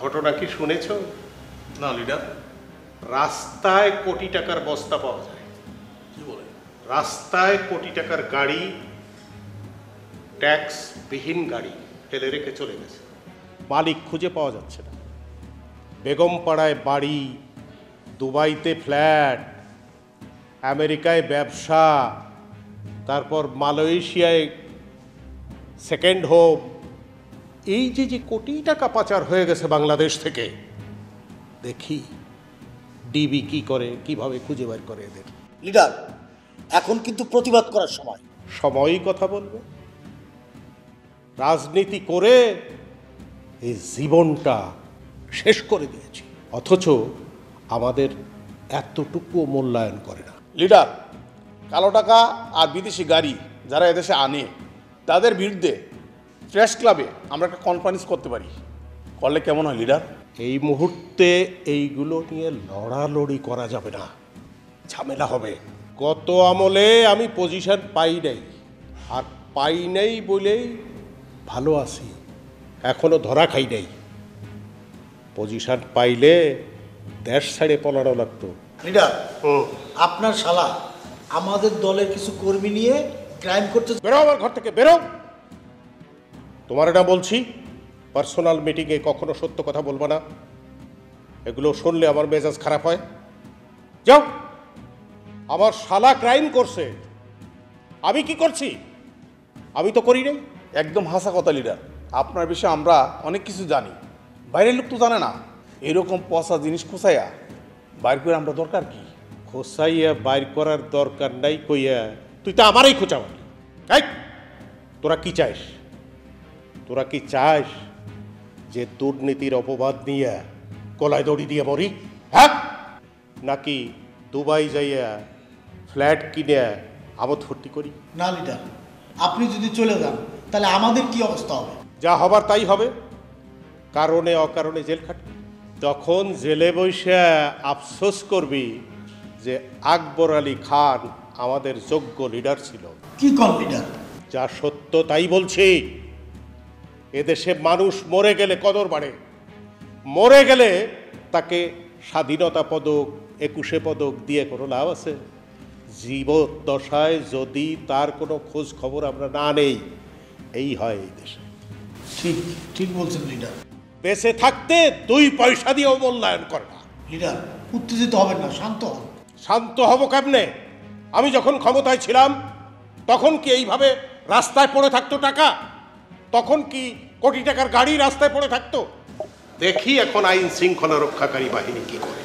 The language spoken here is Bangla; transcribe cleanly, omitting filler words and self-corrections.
ঘটনা কি শুনেছ? না লিডার। রাস্তায় কোটি টাকার বস্তা পাওয়া যায়। কি বলে? রাস্তায় কোটি টাকার গাড়ি, ট্যাক্স বিহীন গাড়ি ফেলে রেখে চলে গেছে, মালিক খুঁজে পাওয়া যাচ্ছে না। বেগমপাড়ায় বাড়ি, দুবাইতে ফ্ল্যাট, আমেরিকায় ব্যবসা, তারপর মালয়েশিয়ায় সেকেন্ড হোম। এই যে যে কোটি টাকা পাচার হয়ে গেছে বাংলাদেশ থেকে, দেখি ডিবি কি করে, কিভাবে খুঁজে বের করে এদের। লিডার, এখন কিন্তু প্রতিবাদ করার সময়। সময়ই কথা বলবে। রাজনীতি করে এই জীবনটা শেষ করে দিয়েছি, অথচ আমাদের এতটুকুও মূল্যায়ন করে না। লিডার, কালো টাকা আর বিদেশি গাড়ি যারা এদেশে আনে তাদের বিরুদ্ধে প্রেস ক্লাবে আমরা একটা কনফারেন্স করতে পারি, করলে কেমন হয় লিডার? এই মুহূর্তে এইগুলো নিয়ে লড়ালড়ি করা যাবে না, ঝামেলা হবে। গত আমলে আমি পজিশন পাই নাই, আর পাই নাই বলেই ভালো আছি, এখনো ধরা খাই নাই। পজিশন পাইলে দেশ ছেড়ে পলানো লাগতো। লিডার, আপনার শালা আমাদের দলের কিছু কর্মী নিয়ে ক্রাইম করতে। বেরো আমার ঘর থেকে, বেরো। তোমার এটা বলছি, পার্সোনাল মিটিংয়ে কখনো সত্য কথা বলবো না, এগুলো শুনলে আমার মেজাজ খারাপ হয়। যাও। আমার শালা ক্রাইম করছে, আমি কি করছি? আমি তো করি নাই। একদম হাসা কথা লিডার, আপনার বিষয়ে আমরা অনেক কিছু জানি, বাইরের লোক তো জানে না। এরকম পচা জিনিস খোঁচাইয়া বাইর করে আমরা দরকার কি? খোঁচাইয়া বাইর করার দরকার নাই কইয়া তুই তো আমারই খোঁচাবালি। এই, তোরা কি চাস? তোরা কি চাস যে দুর্নীতির অপবাদ নিয়ে গলায় দড়ি দিয়ে মরি, হ্যাঁ? নাকি দুবাই যাইয়া ফ্ল্যাট কিনে আমোদ ফুর্তি করি? না লিডার, আপনি যদি চলে যান তাহলে আমাদের কি অবস্থা হবে? যা হবার তাই হবে, কারণে অকারণে জেল খাটবি। তখন জেলে বসে আফসোস করবি যে আকবর আলী খান আমাদের যোগ্য লিডার ছিল। কি কর লিডার? যা সত্য তাই বলছি। এদেশে মানুষ মরে গেলে কদর বাড়ে, মরে গেলে তাকে স্বাধীনতা পদক, 21 পদক দিয়ে কোনো লাভ আছে? জীবদ্দশায় যদি তার কোনো খোঁজ খবর আমরা না নেই, এই হয় এই দেশে। ঠিক ঠিক বলছেন লিডার। বেঁচে থাকতে 2 পয়সা দিয়েও মূল্যায়ন করে না। লিডার, উত্তেজিত হবেন না, শান্ত হন। শান্ত হব কেমনে? আমি যখন ক্ষমতায় ছিলাম তখন কি এইভাবে রাস্তায় পড়ে থাকতো টাকা? তখন কি কোটি টাকার গাড়ি রাস্তায় পড়ে থাকতো? দেখি এখন আইন শৃঙ্খলা রক্ষাকারী বাহিনী কি করে।